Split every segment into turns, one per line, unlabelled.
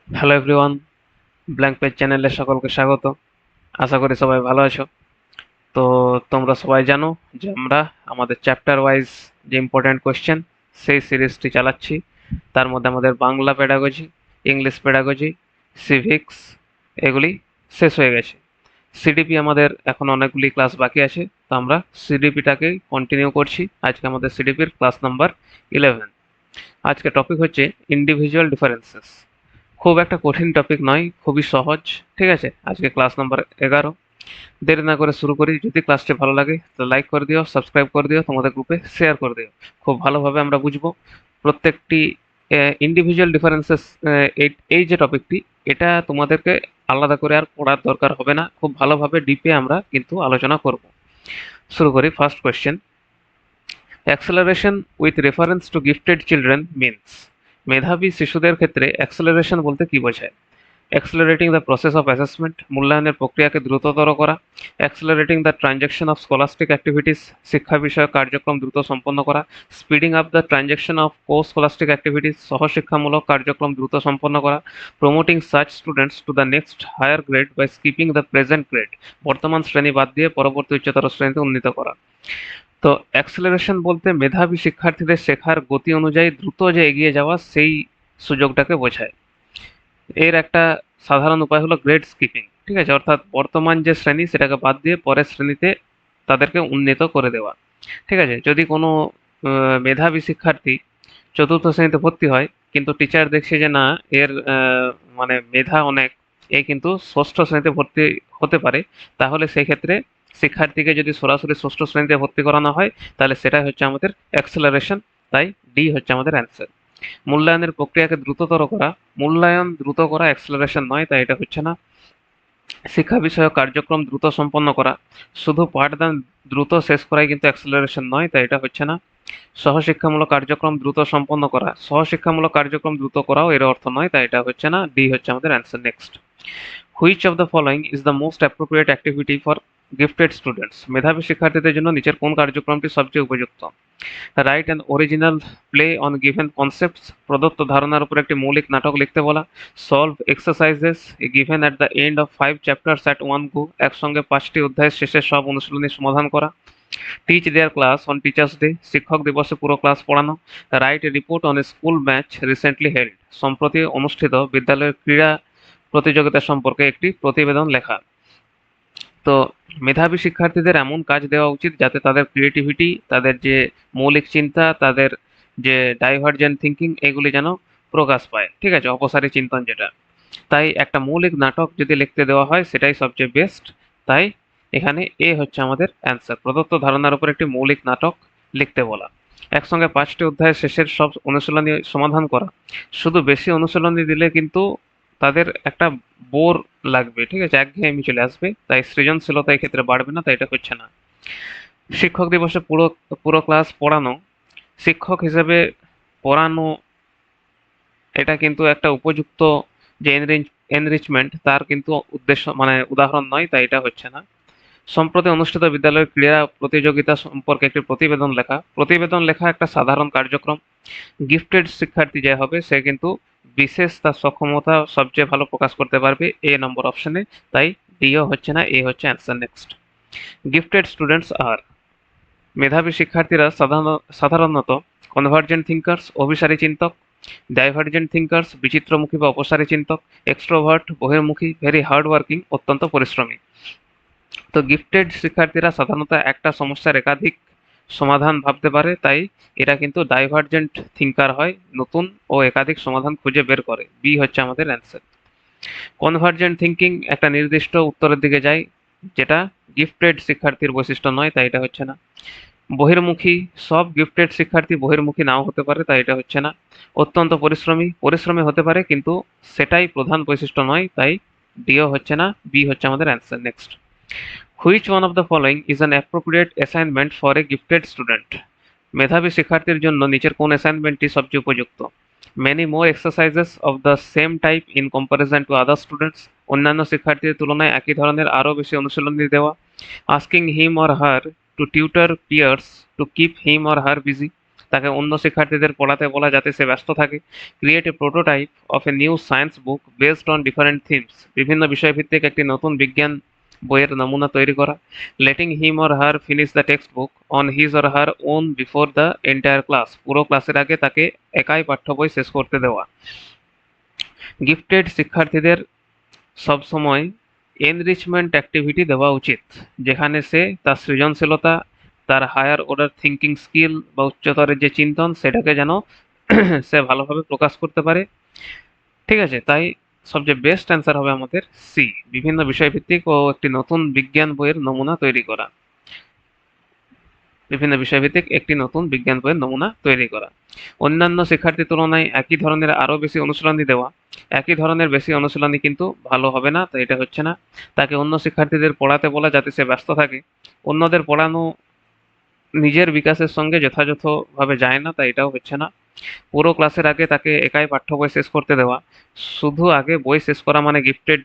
Hello everyone, blank page চ্যানেলে সকলকে স্বাগত। আশা করি সবাই ভালো আছো। তো তোমরা সবাই জানো যে আমরা আমাদের চ্যাপ্টার ওয়াইজ যে ইম্পর্ট্যান্ট কোয়েশ্চেন সেই সিরিজটি চালাচ্ছি। তার মধ্যে আমাদের Bangla pedagogy, English pedagogy, civics এগুলি শেষ হয়ে গেছে। সিডিপি আমাদের এখন অনেকগুলি ক্লাস বাকি আছে, তো আমরা সিডিপিটাকেই কন্টিনিউ করছি। আজকে আমাদের সিডিপির ক্লাস নাম্বার 11। আজকে টপিক হচ্ছে ইন্ডিভিজুয়াল ডিফারেন্সেস। খুব একটা কঠিন টপিক নয়, খুবই সহজ। ঠিক আছে, আজকে ক্লাস নাম্বার 11। দেরি না করে শুরু করি। যদি ক্লাসটি ভালো লাগে তো লাইক করে দিও, সাবস্ক্রাইব করে দিও, তোমাদের গ্রুপে শেয়ার করে দিও। খুব ভালোভাবে আমরা বুঝবো প্রত্যেকটি ইন্ডিভিজুয়াল ডিফারেন্সেস। এই যে টপিকটি, এটা তোমাদেরকে আলাদা করে আর পড়ার দরকার হবে না। খুব ভালোভাবে ডিপে আমরা কিন্তু আলোচনা করব। শুরু করি। First question, acceleration with reference to gifted children means. মেধাবী শিশুদের ক্ষেত্রে অ্যাক্সেলারেশন বলতে কি বোঝায়? Accelerating the process of assessment, মূল্যায়নের প্রক্রিয়াকে দ্রুততর করা। Accelerating the transaction of scholastic activities, শিক্ষা বিষয়ক কার্যক্রম দ্রুত সম্পন্ন করা। Speeding up the transaction of co scholastic activities, সহশিক্ষামূলক কার্যক্রম দ্রুত সম্পন্ন করা। Promoting such students to the next higher grade by skipping the present grade, বর্তমান শ্রেণী বাদ দিয়ে পরবর্তী উচ্চতর শ্রেণীতে উন্নীত করা। তো অ্যাক্সেলারেশন বলতে মেধাবী শিক্ষার্থীদের শেখার গতি অনুযায়ী দ্রুত যে এগিয়ে যাওয়া, সেই সুযোগটাকে বোঝায়। এর একটা সাধারণ উপায় হলো গ্রেড স্কিপিং। ঠিক আছে, অর্থাৎ বর্তমান যে শ্রেণী সেটাকে বাদ দিয়ে পরের শ্রেণীতে তাদেরকে উন্নীত করে দেওয়া। ঠিক আছে, যদি কোনো মেধাবী শিক্ষার্থী চতুর্থ শ্রেণীতে ভর্তি হয়, কিন্তু টিচার দেখছে যে না, এর মানে মেধা অনেক, এ কিন্তু ষষ্ঠ শ্রেণীতে ভর্তি হতে পারে, তাহলে সেই ক্ষেত্রে শিক্ষার্থীকে যদি সরাসরি ষষ্ঠ শ্রেণীতে ভর্তি করানো হয়, তাহলে সেটাই হচ্ছে আমাদের অ্যাক্সেলারেশন। তাই ডি হচ্ছে আমাদের অ্যান্সার। মূল্যায়নের প্রক্রিয়াকে দ্রুততর করা, মূল্যায়ন দ্রুত করা অ্যাক্সেলারেশন নয়, তাই এটা হচ্ছে না। শিক্ষা বিষয়ক কার্যক্রম দ্রুত সম্পন্ন করা, শুধু পাঠদান দ্রুত শেষ করাই কিন্তু অ্যাক্সেলারেশন নয়, তাই এটা হচ্ছে না। সহশিক্ষামূলক কার্যক্রম দ্রুত সম্পন্ন করা, সহশিক্ষামূলক কার্যক্রম দ্রুত করাও এর অর্থ নয়, তাই এটা হচ্ছে না। ডি হচ্ছে আমাদের answer. Next, which of the following is the most appropriate activity for gifted students. মেধাবী শিক্ষার্থীদের জন্য নিচের কোন কার্যক্রমটি সবচেয়ে উপযুক্ত? Write an original play on given concepts, প্রদত্ত ধারণার উপর একটি মৌলিক নাটক লিখতে বলা। Solve exercises given at the end of 5 chapters at one go, একসঙ্গে 5টি অধ্যায়ের শেষে সব অনুশীলনীর সমাধান করা। Teach their class on teachers' day, শিক্ষক দিবসে পুরো ক্লাস পড়ানো। Write a report on a school match recently held, সম্প্রতি অনুষ্ঠিত বিদ্যালয়ের ক্রীড়া প্রতিযোগিতা সম্পর্কে একটি প্রতিবেদন লেখা। তো মেধাবী শিক্ষার্থীদের এমন কাজ দেওয়া উচিত যাতে তাদের ক্রিয়েটিভিটি, তাদের যে মৌলিক চিন্তা, তাদের যে ডাইভার্জেন্ট থিঙ্কিং, এগুলি যেন প্রকাশ পায়। ঠিক আছে, অপসারী চিন্তন যেটা। তাই একটা মৌলিক নাটক যদি লিখতে দেওয়া হয় সেটাই সবচেয়ে বেস্ট। তাই এখানে এ হচ্ছে আমাদের অ্যান্সার, প্রদত্ত ধারণার উপর একটি মৌলিক নাটক লিখতে বলা। একসঙ্গে 5টি অধ্যায়ের শেষের সব অনুশীলনী সমাধান করা। শুধু বেশি অনুশীলনী দিলে কিন্তু তাদের একটা বোর লাগবে। ঠিক আছে, একঘেয়েমি চলে আসবে, তাই সৃজনশীলতা এই ক্ষেত্রে বাড়বে না, তাই এটা হচ্ছে না। শিক্ষক দিবসে পুরো পুরো ক্লাস পড়ানো, শিক্ষক হিসেবে পড়ানো, এটা কিন্তু একটা উপযুক্ত যে এনরিচমেন্ট, তার কিন্তু উদ্দেশ্য মানে উদাহরণ নয়, তাই এটা হচ্ছে না। সম্প্রতি অনুষ্ঠিত বিদ্যালয়ের ক্রীড়া প্রতিযোগিতা সম্পর্কে একটি প্রতিবেদন লেখা। প্রতিবেদন লেখা একটা সাধারণ কার্যক্রম। গিফটেড শিক্ষার্থী যে হবে সে কিন্তু বিশেষ তার সক্ষমতা সবচেয়ে ভালো প্রকাশ করতে পারবে এ নম্বর অপশনে, তাই ডিও হচ্ছে না, এ হচ্ছে answer. Next, gifted students are, মেধাবী শিক্ষার্থীরা সাধারণত কনভার্জেন্ট থিঙ্কার্স, অভিসারী চিন্তক। ডাইভার্জেন্ট থিঙ্কার্স, বিচিত্রমুখী বা অপসারী চিন্তক। এক্সট্রোভার্ট, বহির্মুখী, ভেরি হার্ড ওয়ার্কিং, অত্যন্ত পরিশ্রমী। তো গিফটেড শিক্ষার্থীরা সাধারণত একটা সমস্যার একাধিক সমাধান ভাবতে পারে, তাই এরা কিন্তু ডাইভার্জেন্ট থিঙ্কার হয়, নতুন ও একাধিক সমাধান খুঁজে বের করে। বি হচ্ছে আমাদের অ্যান্সার। কনভার্জেন্ট থিঙ্কিং একটা নির্দিষ্ট উত্তরের দিকে যায়, যেটা গিফটেড শিক্ষার্থীর বৈশিষ্ট্য নয়, তাই এটা হচ্ছে না। বহির্মুখী, সব গিফটেড শিক্ষার্থী বহির্মুখী নাও হতে পারে, তাই এটা হচ্ছে না। অত্যন্ত পরিশ্রমী, পরিশ্রমী হতে পারে কিন্তু সেটাই প্রধান বৈশিষ্ট্য নয়, তাই ডিও হচ্ছে না, বি হচ্ছে আমাদের answer. Next, which one of the following is an appropriate assignment for a gifted student. মেধাবী শিক্ষার্থীর জন্য নিচের কোন অ্যাসাইনমেন্টটি সবচেয়ে উপযুক্ত? Many more exercises of the same type in comparison to other students, অন্যান্য শিক্ষার্থীদের তুলনায় একই ধরনের আরও বেশি অনুশীলনী দেওয়া। Asking him or her to tutor peers to keep him or her busy, তাকে অন্য শিক্ষার্থীদের পড়াতে বলা যাতে সে ব্যস্ত থাকে। Create a prototype of a new science book based on different themes, বিভিন্ন বিষয়ভিত্তিক একটি নতুন বিজ্ঞান বইয়ের নমুনা তৈরি করা। Letting him or her finish the text book on his or her own before the entire class, পুরো ক্লাসের আগে তাকে একাই পাঠ্য বই শেষ করতে দেওয়া। গিফটেড শিক্ষার্থীদের সবসময় এনরিচমেন্ট অ্যাক্টিভিটি দেওয়া উচিত, যেখানে সে তার সৃজনশীলতা, তার হায়ার অর্ডার থিঙ্কিং স্কিল বা উচ্চতরের যে চিন্তন সেটাকে যেন সে ভালোভাবে প্রকাশ করতে পারে। ঠিক আছে, তাই সবচেয়ে বেস্ট অ্যান্সার হবে আমাদের সি, বিভিন্ন বিষয়ভিত্তিক ও একটি নতুন বিজ্ঞান বইয়ের নমুনা তৈরি করা। বিভিন্ন বিষয়ভিত্তিক একটি নতুন বিজ্ঞান বইয়ের নমুনা তৈরি করা। অন্যান্য শিক্ষার্থীর তুলনায় একই ধরনের আরও বেশি অনুশীলনী দেওয়া। একই ধরনের বেশি অনুশীলনী কিন্তু ভালো হবে না, তো এটা হচ্ছে না। তাকে অন্য শিক্ষার্থীদের পড়াতে বলা যাতে সে ব্যস্ত থাকে। অন্যদের পড়ানো নিজের বিকাশের সঙ্গে যথাযথভাবে যায় না, তাই এটাও হচ্ছে না। পুরো ক্লাসের আগে তাকে একাই পাঠ্য বই শেষ করতে দেওয়া। শুধু আগে বই শেষ করা মানে গিফটেড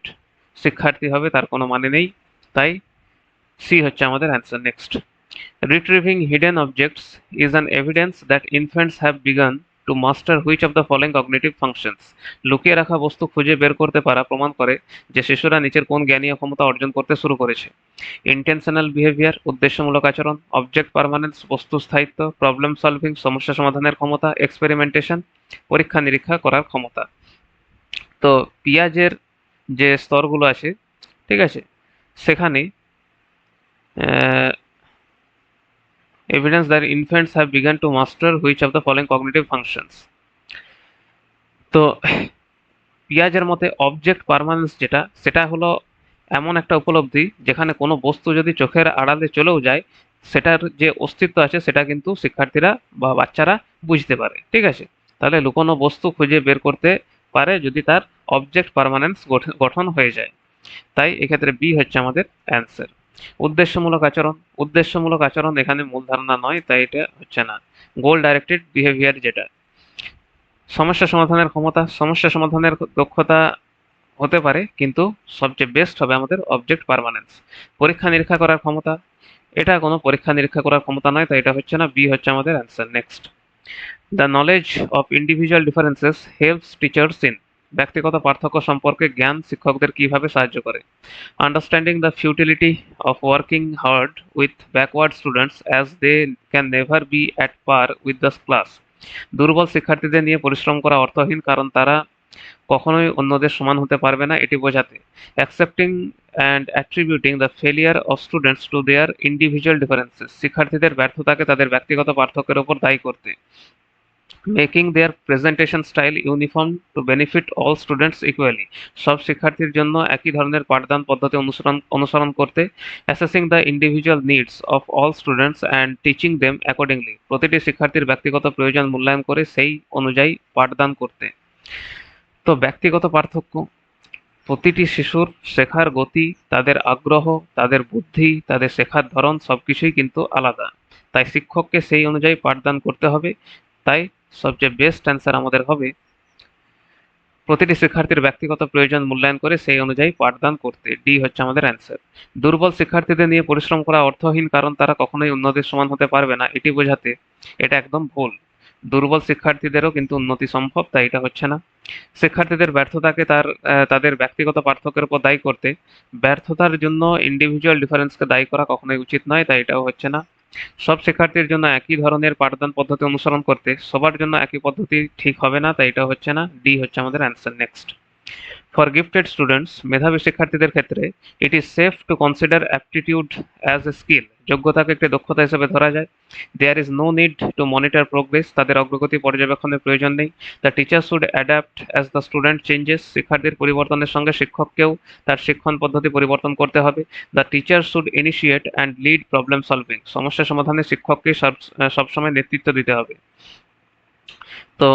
শিক্ষার্থী হবে তার কোনো মানে নেই, তাই সি হচ্ছে আমাদের answer. Next, retrieving hidden objects is an evidence that infants have begun to master which of the following cognitive functions? লুকিয়ে রাখা বস্তু খুঁজে বের করতে পারা প্রমাণ করে যে শিশুরা নিচের কোন জ্ঞানীয় ক্ষমতা অর্জন করতে শুরু করেছে। ইন্টেনশনাল বিহেভিয়ার, উদ্দেশ্যমূলক আচরণ, অবজেক্ট পারমানেন্স, বস্তু স্থায়িত্ব, প্রবলেম সলভিং, সমস্যা সমাধানের ক্ষমতা, এক্সপেরিমেন্টেশন, পরীক্ষা নিরীক্ষা করার ক্ষমতা। তো পিয়াজের যে স্তরগুলো আছে, ঠিক আছে, সেখানে evidence that infants have begun to master which of the following cognitive functions? তো পিয়াজের মতে অবজেক্ট পারমানেন্স যেটা, সেটা হলো এমন একটা উপলব্ধি যেখানে কোনো বস্তু যদি চোখের আড়ালে চলেও যায়, সেটার যে অস্তিত্ব আছে সেটা কিন্তু শিক্ষার্থীরা বা বাচ্চারা বুঝতে পারে। ঠিক আছে, তাহলে লুকোনো বস্তু খুঁজে বের করতে পারে যদি তার অবজেক্ট পারমানেন্স গঠন হয়ে যায়। তাই এক্ষেত্রে বি হচ্ছে আমাদের অ্যান্সার। উদ্দেশ্যমূলক আচরণ, উদ্দেশ্যমূলক আচরণ এখানে মূল ধারণা নয়, তাই এটা হচ্ছে না। গোল ডাইরেক্টেড বিহেভিয়ার যেটা, সমস্যা সমাধানের ক্ষমতা, সমস্যা সমাধানের দক্ষতা হতে পারে, কিন্তু সবচেয়ে বেস্ট হবে আমাদের অবজেক্ট পারমানেন্স। পরীক্ষা নিরীক্ষা করার ক্ষমতা, এটা কোনো পরীক্ষা নিরীক্ষা করার ক্ষমতা নয়, তাই এটা হচ্ছে না, বি হচ্ছে আমাদের answer. Next, the knowledge of individual differences helps teachers in, ব্যক্তিগত পার্থক্য সম্পর্কে জ্ঞান শিক্ষকদের কিভাবে সাহায্য করে। Understanding the futility of working hard with backward students as they can never be at par with the class, দুর্বল শিক্ষার্থীদের নিয়ে পরিশ্রম করা অর্থহীন কারণ তারা কখনোই অন্যদের সমান হতে পারবে না এটি বোঝাতে। Accepting and attributing the failure of students to their individual differences, শিক্ষার্থীদের ব্যর্থতাকে তাদের ব্যক্তিগত পার্থক্যের উপর দায়ী করতে। Making their presentation style uniform to benefit all students equally, সব শিক্ষার্থীর জন্য একই ধরনের পাঠদান পদ্ধতি অনুসরণ করতে। Assessing the individual needs of all students and teaching them accordingly, প্রতিটি শিক্ষার্থীর ব্যক্তিগত প্রয়োজন মূল্যায়ন করে সেই অনুযায়ী পাঠদান করতে। তো ব্যক্তিগত পার্থক্য, প্রতিটি শিশুর শেখার গতি, তাদের আগ্রহ, তাদের বুদ্ধি, তাদের শেখার ধরন সবকিছুই কিন্তু আলাদা, তাই শিক্ষককে সেই অনুযায়ী পাঠদান করতে হবে। তাই সবচেয়ে বেস্ট অ্যান্সার আমাদের হবে প্রতিটি শিক্ষার্থীর ব্যক্তিগত প্রয়োজন মূল্যায়ন করে সেই অনুযায়ী পাঠদান করতে, ডি হচ্ছে আমাদের অ্যান্সার। দুর্বল শিক্ষার্থীদের নিয়ে পরিশ্রম করা অর্থহীন কারণ তারা কখনোই অন্যদের সমান হতে পারবে না এটি বোঝাতে, এটা একদম ভুল। দুর্বল শিক্ষার্থীদেরও কিন্তু উন্নতি সম্ভব, তাই এটা হচ্ছে না। শিক্ষার্থীদের ব্যর্থতাকে তাদের ব্যক্তিগত পার্থক্যের উপর দায়ী করতে, ব্যর্থতার জন্য ইন্ডিভিজুয়াল ডিফারেন্সকে দায়ী করা কখনোই উচিত নয়, তাই এটাও হচ্ছে না। সব শিক্ষার্থীর জন্য একই ধরনের পাঠদান পদ্ধতি অনুসরণ করতে, সবার জন্য একই পদ্ধতি ঠিক হবে না, তাই এটাও হচ্ছে না, ডি হচ্ছে আমাদের answer. Next, for gifted students, মেধাবী শিক্ষার্থীদের ক্ষেত্রে it is safe to consider aptitude as a skill, যোগ্যতাকে একটি দক্ষতা হিসেবে ধরা যায়। There is no need to monitor progress, তাদের অগ্রগতি পর্যবেক্ষণের প্রয়োজন নেই। The teacher should adapt as the student changes, শিক্ষার্থীর পরিবর্তনের সঙ্গে শিক্ষককেও তার শিক্ষণ পদ্ধতি পরিবর্তন করতে হবে। The teacher should initiate and lead problem solving, সমস্যা সমাধানে শিক্ষককে সবসময় নেতৃত্ব দিতে হবে। তো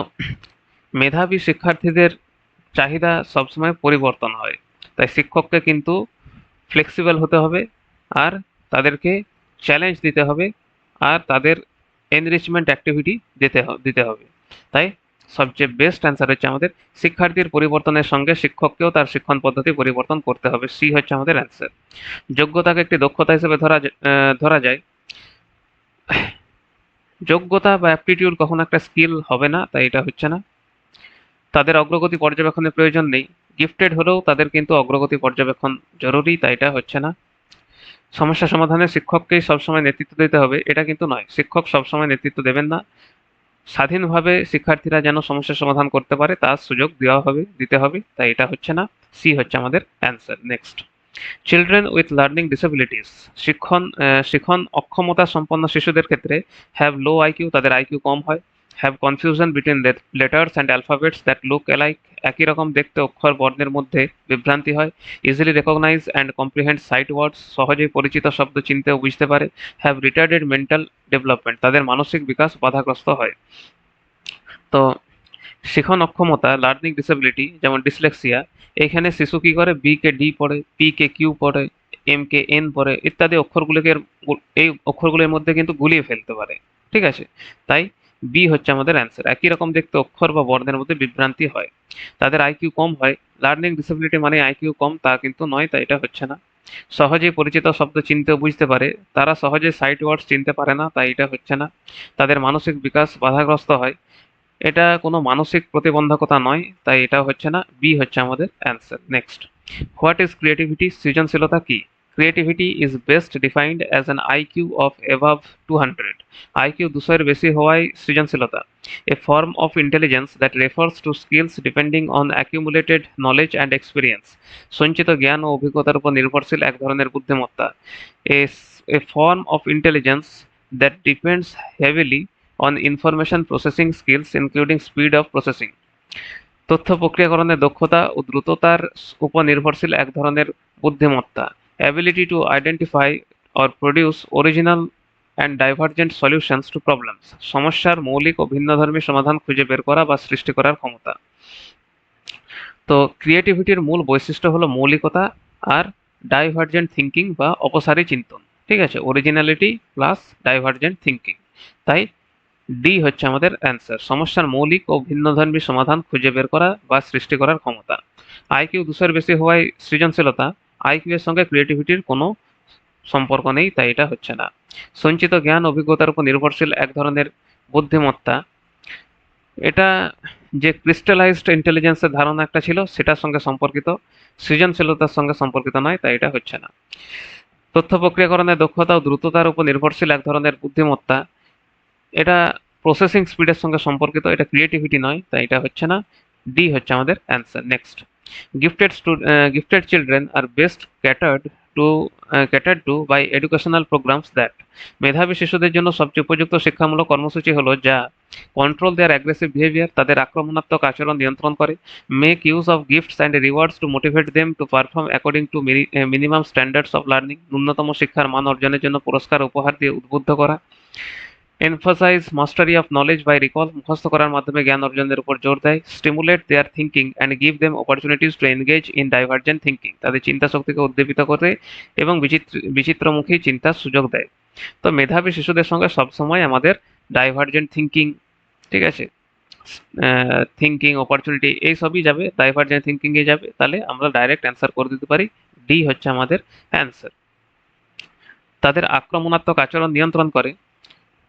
মেধাবী শিক্ষার্থীদের চাহিদা সবসময় পরিবর্তন হয়, তাই শিক্ষককে কিন্তু ফ্লেক্সিবল হতে হবে, আর তাদেরকে চ্যালেঞ্জ দিতে হবে, আর তাদের এনরিচমেন্ট অ্যাক্টিভিটি দিতে হবে। তাই সবচেয়ে বেস্ট অ্যান্সার হচ্ছে আমাদের শিক্ষার্থীর পরিবর্তনের সঙ্গে শিক্ষককেও তার শিক্ষণ পদ্ধতি পরিবর্তন করতে হবে, সি হচ্ছে আমাদের অ্যান্সার। যোগ্যতাকে একটি দক্ষতা হিসেবে ধরা যায়, যোগ্যতা বা অ্যাপটিটিউড কখনো একটা স্কিল হবে না, তাই এটা হচ্ছে না। তাদের অগ্রগতি পর্যবেক্ষণের প্রয়োজন নেই, গিফটেড হলেও তাদের কিন্তু অগ্রগতি পর্যবেক্ষণ জরুরি, তাই এটা হচ্ছে না। সমস্যা সমাধানে শিক্ষককেই সবসময় নেতৃত্ব দিতে হবে, এটা কিন্তু নয়, শিক্ষক সবসময় নেতৃত্ব দেবেন না। স্বাধীনভাবে শিক্ষার্থীরা যেন সমস্যার সমাধান করতে পারে তার সুযোগ দিতে হবে, তাই এটা হচ্ছে না। সি হচ্ছে আমাদের answer. Next, children with learning disabilities, শিখন অক্ষমতা সম্পন্ন শিশুদের ক্ষেত্রে হ্যাভ লো আইকিউ, তাদের আইকিউ কম হয়। Have confusion between letters and alphabets that look alike, একই রকম দেখতে অক্ষর বর্ণের মধ্যে বিভ্রান্তি হয়। Easily recognise and comprehend sight words, সহজেই পরিচিত শব্দ চিনতে ও বুঝতে পারে। হ্যাভ রিটার্ডেড মেন্টাল ডেভেলপমেন্ট, তাদের মানসিক বিকাশ বাধাগ্রস্ত হয়। তো শিখন অক্ষমতা, লার্নিং ডিসেবিলিটি যেমন ডিসলেক্সিয়া, এখানে শিশু কি করে, বি কে ডি পড়ে, পি কে কিউ পড়ে, এম কে এন পড়ে ইত্যাদি অক্ষরগুলোকে এই অক্ষরগুলোর মধ্যে কিন্তু গুলিয়ে ফেলতে পারে। ঠিক আছে, তাই বি হচ্ছে আমাদের অ্যান্সার। একই রকম দেখতে অক্ষর বা বর্ণের মধ্যে বিভ্রান্তি হয়। তাদের আইকিউ কম হয়, লার্নিং ডিসেবিলিটি মানে আইকিউ কম তা কিন্তু নয়, তাই এটা হচ্ছে না। সহজেই পরিচিত শব্দ চিনতে ও বুঝতে পারে, তারা সহজে সাইট ওয়ার্ডস চিনতে পারে না, তাই এটা হচ্ছে না। তাদের মানসিক বিকাশ বাধাগ্রস্ত হয়, এটা কোনো মানসিক প্রতিবন্ধকতা নয়, তাই এটা হচ্ছে না। বি হচ্ছে আমাদের answer. Next, what is creativity, সৃজনশীলতা কি? Creativity is best defined as an IQ of above 200, IQ 200 এর বেশি হওয়াই সৃজনশীলতা। A form of intelligence that refers to skills depending on accumulated knowledge and experience, সঞ্চিত জ্ঞান ও অভিজ্ঞতার উপর নির্ভরশীল এক ধরনের বুদ্ধিমত্তা। A a form of intelligence that depends heavily on information processing skills including speed of processing, তথ্য প্রক্রিয়াকরণের দক্ষতা ও দ্রুততার উপর নির্ভরশীল এক ধরনের বুদ্ধিমত্তা। ability to identify or produce original and divergent solutions to problems, সমস্যার মৌলিক ও ভিন্নধর্মী সমাধান খুঁজে বের করা বা সৃষ্টি করার ক্ষমতা। তো ক্রিয়েটিভিটির মূল বৈশিষ্ট্য হলো মৌলিকতা আর ডাইভার্জেন্ট থিঙ্কিং বা অপসারী চিন্তন। ঠিক আছে, অরিজিনালিটি প্লাস ডাইভার্জেন্ট থিঙ্কিং, তাই ডি হচ্ছে আমাদের অ্যান্সার। সমস্যার মৌলিক ও ভিন্নধর্মী সমাধান খুঁজে বের করা বা সৃষ্টি করার ক্ষমতা। আইকিউ 200 এর বেশি হওয়ায় সৃজনশীলতা, আইকিউ এর সঙ্গে ক্রিয়েটিভিটির কোনো সম্পর্ক নেই, তাই এটা হচ্ছে না। সঞ্চিত জ্ঞান অভিজ্ঞতার উপর নির্ভরশীল এক ধরনের বুদ্ধিমত্তা, এটা যে ক্রিস্টালাইজড ইন্টেলিজেন্সের ধারণা একটা ছিল সেটার সঙ্গে সম্পর্কিত, সৃজনশীলতার সঙ্গে সম্পর্কিত নয়, তাই এটা হচ্ছে না। তথ্য প্রক্রিয়াকরণের দক্ষতা ও দ্রুততার উপর নির্ভরশীল এক ধরনের বুদ্ধিমত্তা, এটা প্রসেসিং স্পিডের সঙ্গে সম্পর্কিত, এটা ক্রিয়েটিভিটি নয়, তাই এটা হচ্ছে না। ডি হচ্ছে আমাদের answer. Next, gifted children are best catered to by educational programs that, মেধাবী শিশুদের জন্য সবচেয়ে উপযুক্ত শিক্ষামূলক কর্মসূচি হলো যা কন্ট্রোল দেয়ার অ্যাগ্রেসিভ বিহেভিয়ার, তাদের আক্রমণাত্মক আচরণ নিয়ন্ত্রণ করে। Make use of gifts and rewards two motivate them to perform according to minimum standards of learning, ন্যূনতম শিক্ষার মান অর্জনের জন্য পুরস্কার উপহার দিয়ে উদ্বুদ্ধ করা। emphasize mastery of knowledge by recall, মুখস্থ করার মাধ্যমে জ্ঞান অর্জনের উপর জোর দেয়। stimulate their thinking and give them opportunities to engage in divergent thinking, তাদের চিন্তা শক্তিকে উদ্দীপিত করে এবং বিচিত্রমুখী চিন্তার সুযোগ দেয়। তো মেধাবী শিশুদের সঙ্গে সবসময় আমাদের ডাইভার্জেন্ট থিঙ্কিং, ঠিক আছে, থিঙ্কিং অপরচুনিটি এই সবই যাবে, ডাইভার্জেন্ট থিঙ্কিং এ যাবে, তাহলে আমরা ডাইরেক্ট অ্যান্সার করে দিতে পারি ডি হচ্ছে আমাদের অ্যান্সার। তাদের আক্রমণাত্মক আচরণ নিয়ন্ত্রণ করে,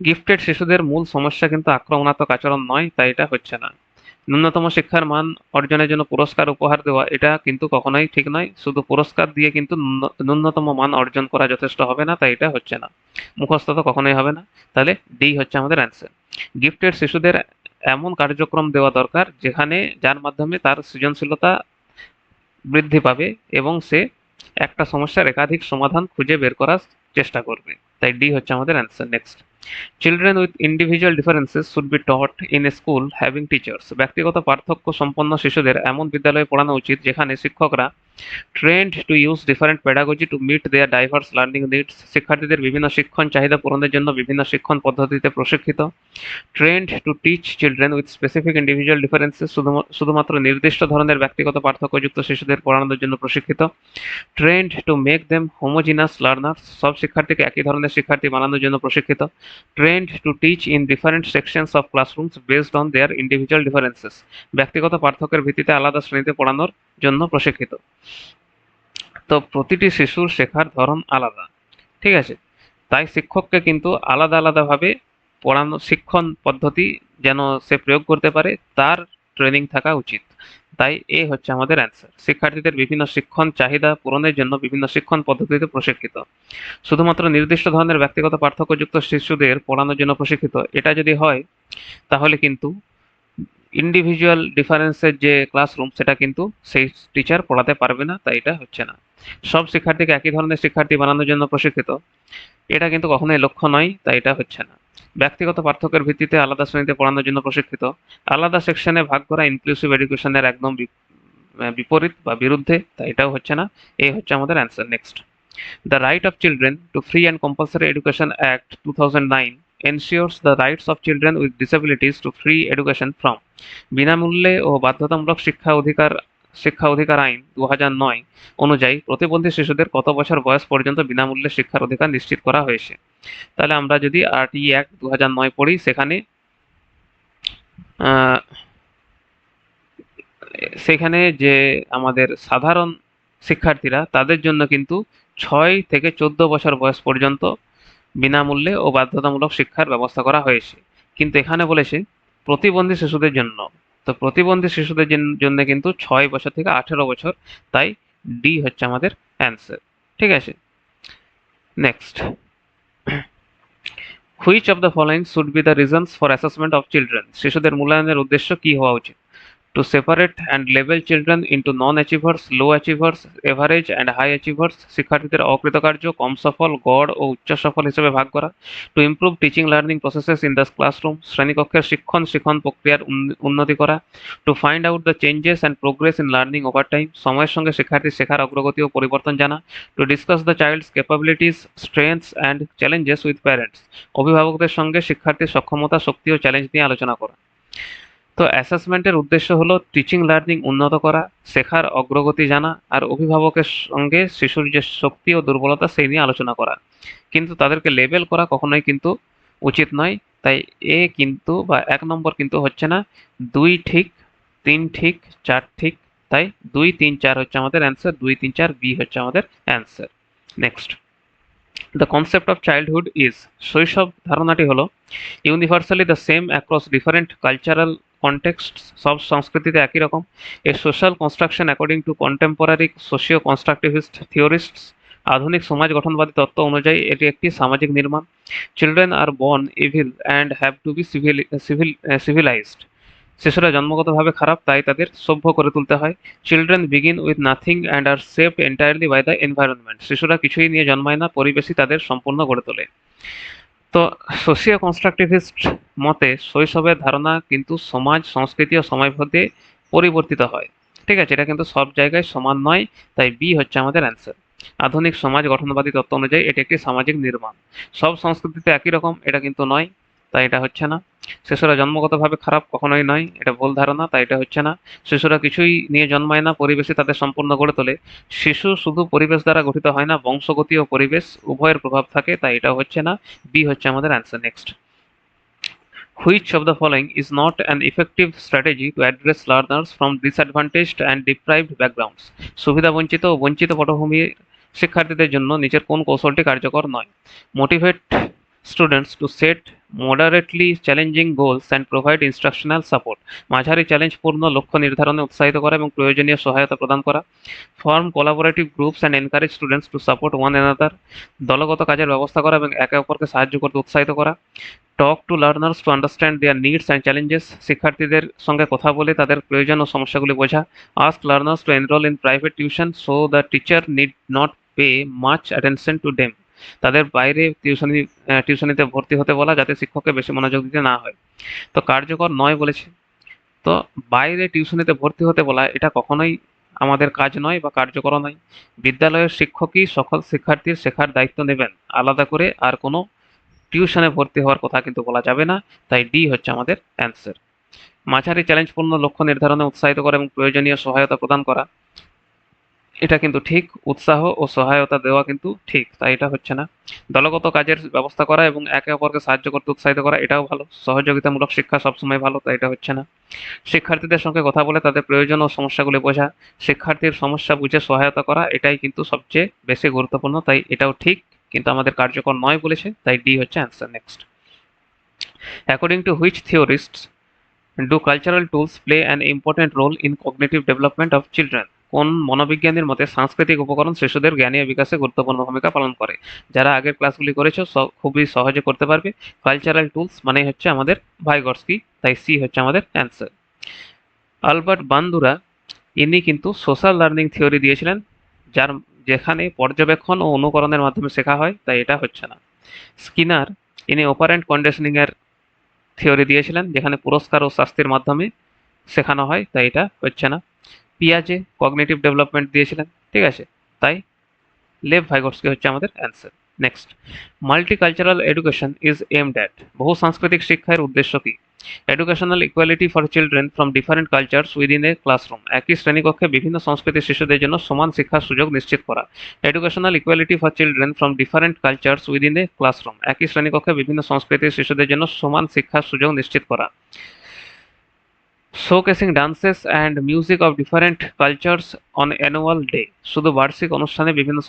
গিফটেড শিশুদের মূল সমস্যা কিন্তু আক্রমণাত্মক আচরণ নয়, তাই এটা হচ্ছে না। ন্যূনতম শিক্ষার মান অর্জনের জন্য পুরস্কার উপহার দেওয়া, এটা কিন্তু কখনোই ঠিক নয়, শুধু পুরস্কার দিয়ে কিন্তু ন্যূনতম মান অর্জন করা যথেষ্ট হবে না, তাই এটা হচ্ছে না। মুখস্থ তো কখনোই হবে না, তাহলে ডি হচ্ছে আমাদের অ্যান্সার। গিফটেড শিশুদের এমন কার্যক্রম দেওয়া দরকার যার মাধ্যমে তার সৃজনশীলতা বৃদ্ধি পাবে এবং সে একটা সমস্যার একাধিক সমাধান খুঁজে বের করার চেষ্টা করবে, তাই ডি হচ্ছে আমাদের answer. Next, children with individual differences should be taught in a school having teachers, ব্যক্তিগত পার্থক্য সম্পন্ন শিশুদের এমন বিদ্যালয়ে পড়ানো উচিত যেখানে শিক্ষকরা trained to use different pedagogy to meet their diverse learning needs, শিক্ষার্থীদের বিভিন্ন শিক্ষণ চাহিদা পূরণের জন্য বিভিন্ন শিক্ষণ পদ্ধতিতে প্রশিক্ষিত। trained to teach children with specific individual differences, শুধুমাত্র নির্দিষ্ট ধরনের ব্যক্তিগত পার্থক্যযুক্ত শিশুদের পড়ানোর জন্য প্রশিক্ষিত। trained to make them homogeneous learners, সব শিক্ষার্থীকে একই ধরনের শিক্ষার্থী বানানোর জন্য প্রশিক্ষিত। trained to teach in different sections of classrooms based on their individual differences, ব্যক্তিগত পার্থক্যের ভিত্তিতে আলাদা শ্রেণীতে পড়ানোর জন্য প্রশিক্ষিত। তো প্রতিটি শিশুর শেখার ধরন আলাদা, ঠিক আছে, তাই শিক্ষককে কিন্তু আলাদা আলাদাভাবে পড়ানো শিক্ষণ পদ্ধতি যেন সে প্রয়োগ করতে পারে তার ট্রেনিং থাকা উচিত। তাই এ হচ্ছে আমাদের অ্যান্সার। শিক্ষার্থীদের বিভিন্ন শিক্ষণ চাহিদা পূরণের জন্য বিভিন্ন শিক্ষণ পদ্ধতিতে প্রশিক্ষিত। শুধুমাত্র নির্দিষ্ট ধরনের ব্যক্তিগত পার্থক্যযুক্ত শিশুদের পড়ানোর জন্য প্রশিক্ষিত, এটা যদি হয় তাহলে কিন্তু ইন্ডিভিজুয়াল ডিফারেন্সের যে ক্লাসরুম সেটা কিন্তু সেই টিচার পড়াতে পারবে না, তাই এটা হচ্ছে না। সব শিক্ষার্থীকে একই ধরনের শিক্ষার্থী বানানোর জন্য প্রশিক্ষিত, এটা কিন্তু কখনোই লক্ষ্য নয়, তাই এটা হচ্ছে না। ব্যক্তিগত পার্থক্যের ভিত্তিতে আলাদা শ্রেণীতে পড়ানোর জন্য প্রশিক্ষিত, আলাদা সেকশনে ভাগ করা ইনক্লুসিভ এডুকেশনের একদম বিপরীত বা বিরুদ্ধে, তাই এটাও হচ্ছে না। এই হচ্ছে আমাদের answer. Next, the right of children to free and compulsory education act 2009 ensures the rights of children with disabilities to free education from বিনামূল্যে ও বাধ্যতামূলক শিক্ষা অধিকার আইন 2009 অনুযায়ী প্রতিবন্ধী শিশুদের কত বছর বয়স পর্যন্ত বিনামূল্যে শিক্ষার অধিকার নিশ্চিত করা হয়েছে। তাহলে আমরা যদি আরটি অ্যাক্ট 2009 পড়ি, সেখানে যে আমাদের সাধারণ শিক্ষার্থীরা তাদের জন্য কিন্তু 6 থেকে 14 বছর বয়স পর্যন্ত বিনামূল্যে ও বাধ্যতামূলক শিক্ষার ব্যবস্থা করা হয়েছে। কিন্তু এখানে বলেছে প্রতিবন্ধী শিশুদের জন্য। তো প্রতিবন্ধী শিশুদের জন্য কিন্তু 6 বছর থেকে 18 বছর, তাই ডি হচ্ছে আমাদের অ্যান্সার। ঠিক আছে, next, which of the following should be the reasons for assessment of children? শিশুদের মূল্যায়নের উদ্দেশ্য কি হওয়া উচিত? To separate and label children into non-achievers, low achievers, average and high achievers, শিক্ষার্থীদের অকৃতকার্য, কম সফল, গড় ও উচ্চ সফল হিসেবে ভাগ করা। To improve teaching learning processes in the classroom, শ্রেণীকক্ষের শিক্ষণ প্রক্রিয়ার উন্নতি করা। To find out the changes and progress in learning over time, সময়ের সঙ্গে শিক্ষার্থীর শেখার অগ্রগতি ও পরিবর্তন জানা। To discuss the child's capabilities, strengths and challenges with parents, অভিভাবকদের সঙ্গে শিক্ষার্থীর সক্ষমতা, শক্তি ও চ্যালেঞ্জ নিয়ে আলোচনা করা। তো অ্যাসেসমেন্টের উদ্দেশ্য হলো টিচিং লার্নিং উন্নত করা, শেখার অগ্রগতি জানা আর অভিভাবকের সঙ্গে শিশুর যে শক্তি ও দুর্বলতা সেই নিয়ে আলোচনা করা। কিন্তু তাদেরকে লেবেল করা কখনোই কিন্তু উচিত নয়, তাই এ কিন্তু বা 1 নম্বর কিন্তু হচ্ছে না। 2 ঠিক, 3 ঠিক, 4 ঠিক, তাই 2, 3, 4 হচ্ছে আমাদের অ্যান্সার। 2, 3, 4 বি হচ্ছে আমাদের answer. Next, the concept of childhood is, শৈশব ধারণাটি হলো universally the same across different cultural context, সব সংস্কৃতিতে একই রকম। A social construction according to contemporary socio constructivist theorists, আধুনিক সমাজ গঠনবাদী তত্ত্ব অনুযায়ী এটি একটি সামাজিক নির্মাণ। Children are born evil and have to be civilised, শিশুরা জন্মগতভাবে খারাপ, তাই তাদের সভ্য করে তুলতে হয়। Children begin with nothing and are saved entirely by the environment, শিশুরা কিছুই নিয়ে জন্মায় না, পরিবেশই তাদের সম্পূর্ণ গড়ে তোলে। তো সোশিও কনস্ট্রাকটিভিস্ট মতে শৈশবের ধারণা কিন্তু সমাজ, সংস্কৃতি ও সময়ভেদে পরিবর্তিত হয়। ঠিক আছে, এটা কিন্তু সব জায়গায় সমান নয়, তাই বি হচ্ছে আমাদের অ্যান্সার। আধুনিক সমাজ গঠনবাদী তত্ত্ব অনুযায়ী এটি একটি সামাজিক নির্মাণ। সব সংস্কৃতিতে একই রকম, এটা কিন্তু নয়, তাই এটা হচ্ছে না। শিশুরা জন্মগতভাবে খারাপ, কখনোই নয়, এটা ভুল ধারণা, তাই এটা হচ্ছে না। শিশুরা কিছুই নিয়ে জন্মায় না, পরিবেশই তাদের সম্পূর্ণ গড়ে তোলে। শিশু শুধু পরিবেশ দ্বারা গঠিত হয় না, বংশগতি ও পরিবেশ উভয়ের প্রভাব থাকে, তাই এটাও হচ্ছে না। বি হচ্ছে আমাদের answer. Next, which of the following is not an effective strategy to address learners from disadvantaged and deprived backgrounds? সুবিধাবঞ্চিত ও বঞ্চিত পটভূমির শিক্ষার্থীদের জন্য নিচের কোন কৌশলটি কার্যকর নয়? Motivate students to set moderately challenging goals and provide instructional support, মাঝারি চ্যালেঞ্জপূর্ণ লক্ষ্য নির্ধারণে উৎসাহিত করা এবং প্রয়োজনীয় সহায়তা প্রদান করা। Form collaborative groups and encourage students to support one another, দলগত কাজের ব্যবস্থা করা এবং একে অপরকে সাহায্য করতে উৎসাহিত করা। Talk to learners to understand their needs and challenges, শিক্ষার্থীদের সঙ্গে কথা বলে তাদের প্রয়োজন ও সমস্যাগুলি বোঝা। Ask learners to enroll in private tuition so the teacher need not pay much attention to them, তাদের বাইরে টিউশনিতে ভর্তি হতে বলা যাতে শিক্ষককে বেশি মনোযোগ দিতে না হয়। তো কার্যকর নয় বলেছে। তো বাইরে টিউশনিতে ভর্তি হতে বলা এটা কখনোই আমাদের কাজ নয় বা কার্যকর নয়। বিদ্যালয়ের শিক্ষকই সকল শিক্ষার্থীর শেখার দায়িত্ব নেবেন, আলাদা করে আর কোনো টিউশনে ভর্তি হওয়ার কথা কিন্তু বলা যাবে না, তাই ডি হচ্ছে আমাদের অ্যান্সার। মাঝারি চ্যালেঞ্জপূর্ণ লক্ষ্য নির্ধারণে উৎসাহিত করা এবং প্রয়োজনীয় সহায়তা প্রদান করা, এটা কিন্তু ঠিক। উৎসাহ ও সহায়তা দেওয়া কিন্তু ঠিক, তাই এটা হচ্ছে না। দলগত কাজের ব্যবস্থা করা এবং একে অপরকে সাহায্য করতে উৎসাহিত করা, এটাও ভালো। সহযোগিতামূলক শিক্ষা সবসময় ভালো, তাই এটা হচ্ছে না। শিক্ষার্থীদের সঙ্গে কথা বলে তাদের প্রয়োজন ও সমস্যাগুলি বোঝা, শিক্ষার্থীর সমস্যা বুঝে সহায়তা করা, এটাই কিন্তু সবচেয়ে বেশি গুরুত্বপূর্ণ, তাই এটাও ঠিক, কিন্তু আমাদের কার্যকর নয় বলেছে, তাই ডি হচ্ছে answer. Next, According to which theorists do cultural tools play an important role in cognitive development of children? কোন মনোবিজ্ঞানীর মতে সাংস্কৃতিক উপকরণ শিশুদের জ্ঞানী বিকাশে গুরুত্বপূর্ণ ভূমিকা পালন করে? যারা আগের ক্লাসগুলি করেছো খুবই সহজে করতে পারবে। কালচারাল টুলস মানে হচ্ছে আমাদের ভাইগটস্কি, তাই সি হচ্ছে আমাদের অ্যান্সার। আলবার্ট বান্দুরা ইনি কিন্তু সোশ্যাল লার্নিং থিওরি দিয়েছিলেন, যেখানে পর্যবেক্ষণ ও অনুকরণের মাধ্যমে শেখা হয়, তাই এটা হচ্ছে না। স্কিনার ইনি অপারেন্ট কন্ডিশনিং এর থিওরি দিয়েছিলেন, যেখানে পুরস্কার ও শাস্তির মাধ্যমে শেখানো হয়, তাই এটা হচ্ছে না। পিয়াজে কগনিটিভ ডেভেলপমেন্ট দিয়েছিলেন, ঠিক আছে, তাই লেভ ভাইগটস্কি হচ্ছে আমাদের answer. Next, multicultural education is aimed at, বহু সাংস্কৃতিক শিক্ষার উদ্দেশ্য কি? Educational equality for children from different cultures within a classroom, একই শ্রেণীকক্ষে বিভিন্ন সংস্কৃতির শিশুদের জন্য সমান শিক্ষার সুযোগ নিশ্চিত করা। Educational equality for children from different cultures within a classroom, একই শ্রেণীকক্ষে বিভিন্ন সংস্কৃতির শিশুদের জন্য সমান শিক্ষার সুযোগ নিশ্চিত করা। Showcasing dances and music of different cultures on annual day, শুধু বার্ষিক অনুষ্ঠানে বিভিন্ন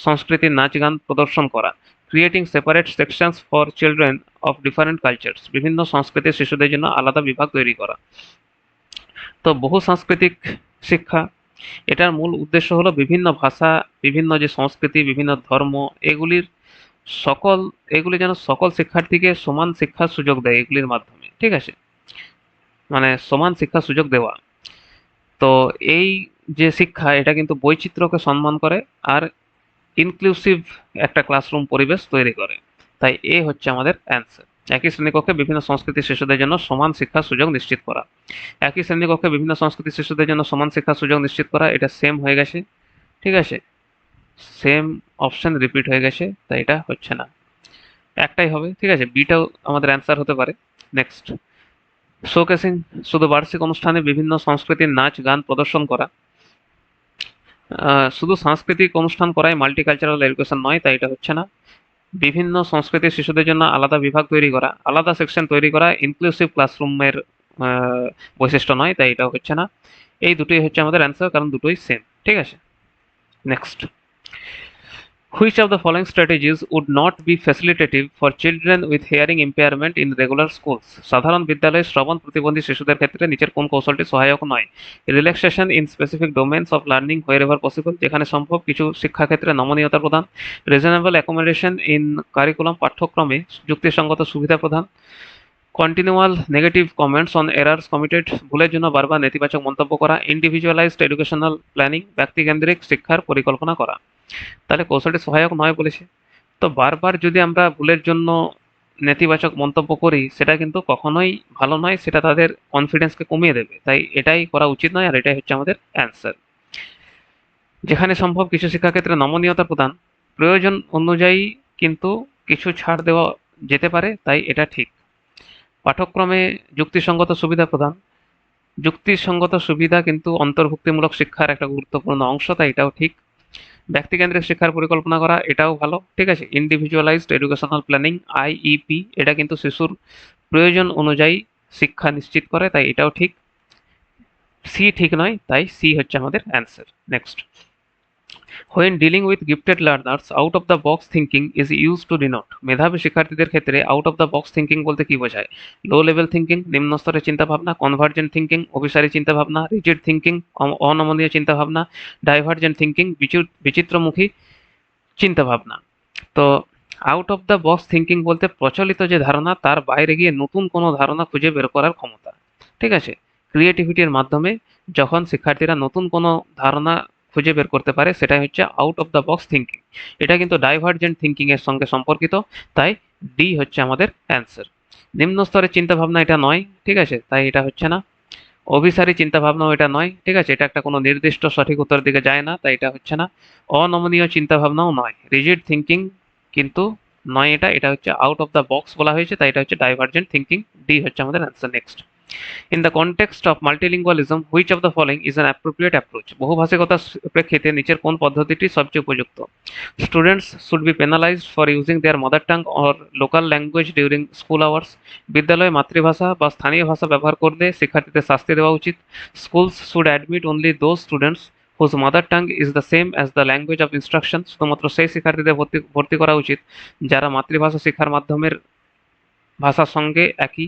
সংস্কৃতির নাচ গান প্রদর্শন করা। Creating separate sections for children of different cultures, বিভিন্ন সংস্কৃতির শিশুদের জন্য আলাদা বিভাগ তৈরি করা। তো বহু সাংস্কৃতিক শিক্ষা, এটার মূল উদ্দেশ্য হলো বিভিন্ন ভাষা, বিভিন্ন যে সংস্কৃতি, বিভিন্ন ধর্ম, এগুলির এগুলি যেন সকল শিক্ষার্থীকে সমান শিক্ষার সুযোগ দেয় এগুলির মাধ্যমে, ঠিক আছে, মানে সমান শিক্ষার সুযোগ দেওয়া। তো এই যে শিক্ষা, এটা কিন্তু বৈচিত্র্যকে সম্মান করে আর ইনক্লুসিভ একটা ক্লাসরুম পরিবেশ তৈরি করে, তাই এ হচ্ছে আমাদের অ্যান্সার। একই শ্রেণীকক্ষে বিভিন্ন সংস্কৃতির শিশুদের জন্য সমান শিক্ষার সুযোগ নিশ্চিত করা। একই শ্রেণীকক্ষে বিভিন্ন সংস্কৃতির শিশুদের জন্য সমান শিক্ষার সুযোগ নিশ্চিত করা, এটা সেম হয়ে গেছে, ঠিক আছে, সেম অপশন রিপিট হয়ে গেছে, তাই এটা হচ্ছে না, একটাই হবে, ঠিক আছে, বিটাও আমাদের অ্যান্সার হতে পারে। নেক্সট, শোকেসিং শুধু বার্ষিক অনুষ্ঠানে বিভিন্ন সংস্কৃতির নাচ গান প্রদর্শন করা। শুধু সাংস্কৃতিক অনুষ্ঠান করাই মাল্টিকালচারাল এডুকেশন নয়, তাই এটা হচ্ছে না। বিভিন্ন সংস্কৃতির শিশুদের জন্য আলাদা বিভাগ তৈরি করা, আলাদা সেকশন তৈরি করা ইনক্লুসিভ ক্লাসরুমের বৈশিষ্ট্য নয়, তাই এটা হচ্ছে না। এই দুটোই হচ্ছে আমাদের অ্যান্সার, কারণ দুটোই সেম, ঠিক আছে। Next, which of the following strategies would not be facilitative for children with hearing impairment in regular schools, সাধারণ বিদ্যালয়ে শ্রবণ প্রতিবন্ধী শিশুদের ক্ষেত্রে নিচের কোন কৌশলটি সহায়ক নয়? Relaxation in specific domains of learning where ever possible, যেখানে সম্ভব কিছু শিক্ষাক্ষেত্রে নমনীয়তা প্রদান। রিজনেবল অ্যাকোমোডেশন ইন কারিকুলাম, পাঠ্যক্রমে যুক্তিসঙ্গত সুবিধা প্রদান। Continual negative comments on errors committed, ভুলের জন্য বারবার নেতিবাচক মন্তব্য করা। ইন্ডিভিজুয়ালাইজড এডুকেশনাল প্ল্যানিং, ব্যক্তিকেন্দ্রিক শিক্ষার পরিকল্পনা করা। তাহলে কৌশলটি সহায়ক নয় বলেছে। তো বারবার যদি আমরা ভুলের জন্য নেতিবাচক মন্তব্য করি, সেটা কিন্তু কখনোই ভালো নয়, সেটা তাদের কনফিডেন্সকে কমিয়ে দেবে, তাই এটাই করা উচিত নয়, আর এটাই হচ্ছে আমাদের অ্যান্সার। যেখানে সম্ভব কিছু শিক্ষাক্ষেত্রে নমনীয়তা প্রদান, প্রয়োজন অনুযায়ী কিন্তু কিছু ছাড় দেওয়া যেতে পারে, তাই এটা ঠিক। পাঠ্যক্রমে যুক্তিসঙ্গত সুবিধা প্রদান, যুক্তিসঙ্গত সুবিধা কিন্তু অন্তর্ভুক্তিমূলক শিক্ষার একটা গুরুত্বপূর্ণ অংশ, তাই এটাও ঠিক। ব্যক্তিকেন্দ্রিক শিক্ষার পরিকল্পনা করা, এটাও ভালো, ঠিক আছে। ইন্ডিভিজুয়ালাইজড এডুকেশনাল প্ল্যানিং আইইপি, এটা কিন্তু শিশুর প্রয়োজন অনুযায়ী শিক্ষা নিশ্চিত করে, তাই এটাও ঠিক। সি ঠিক নয়, তাই সি হচ্ছে আমাদের answer. Next, when dealing with gifted learners out of the box thinking is use to denote, মেধাবী শিক্ষার্থীদের ক্ষেত্রে out of the box thinking বলতে কি বোঝায়? লো লেভেল থিঙ্কিং, নিম্ন স্তরের চিন্তাভাবনা। কনভার্জেন্ট থিঙ্কিং, অভিসারী চিন্তাভাবনা। রিজিড থিঙ্কিং, অনমনীয় চিন্তাভাবনা। ডাইভার্জেন্ট থিঙ্কিং, বিচিত্রমুখী চিন্তাভাবনা। তো out of the box thinking বলতে প্রচলিত যে ধারণা তার বাইরে গিয়ে নতুন কোনো ধারণা খুঁজে বের করার ক্ষমতা, ঠিক আছে। ক্রিয়েটিভিটির মাধ্যমে যখন শিক্ষার্থীরা নতুন কোনো ধারণা খুঁজে বের করতে পারে, সেটাই হচ্ছে out of the box thinking. এটা কিন্তু ডাইভার্জেন্ট থিঙ্কিং এর সঙ্গে সম্পর্কিত, তাই ডি হচ্ছে আমাদের অ্যান্সার। নিম্ন স্তরের চিন্তাভাবনা এটা নয়, ঠিক আছে, তাই এটা হচ্ছে না। অভিসারী চিন্তাভাবনাও এটা নয়, ঠিক আছে, এটা একটা কোনো নির্দিষ্ট সঠিক উত্তরের দিকে যায় না, তাই এটা হচ্ছে না। অনমনীয় চিন্তাভাবনাও নয়। রিজিড থিঙ্কিং কিন্তু নয়, এটা হচ্ছে আউট অফ দ্য বক্স বলা হয়েছে, তাই এটা হচ্ছে ডাইভার্জেন্ট থিঙ্কিং। ডি হচ্ছে আমাদের answer. Next, in the context of multilingualism which of the following is an appropriate approach, বহুভাষিকতার প্রেক্ষিতে নিচের কোন পদ্ধতিটি সবচেয়ে উপযুক্ত? Students should be penalised for using their mother tongue or local language during school hours, বিদ্যালয়ে মাতৃভাষা বা স্থানীয় ভাষা ব্যবহার করলে শিক্ষার্থীদের শাস্তি দেওয়া উচিত। Schools should admit only those students whose mother tongue is the same as the language of instruction, শুধুমাত্র সেই শিক্ষার্থীদের ভর্তি করা উচিত যারা মাতৃভাষা শিক্ষার মাধ্যমের ভাষার সঙ্গে একই।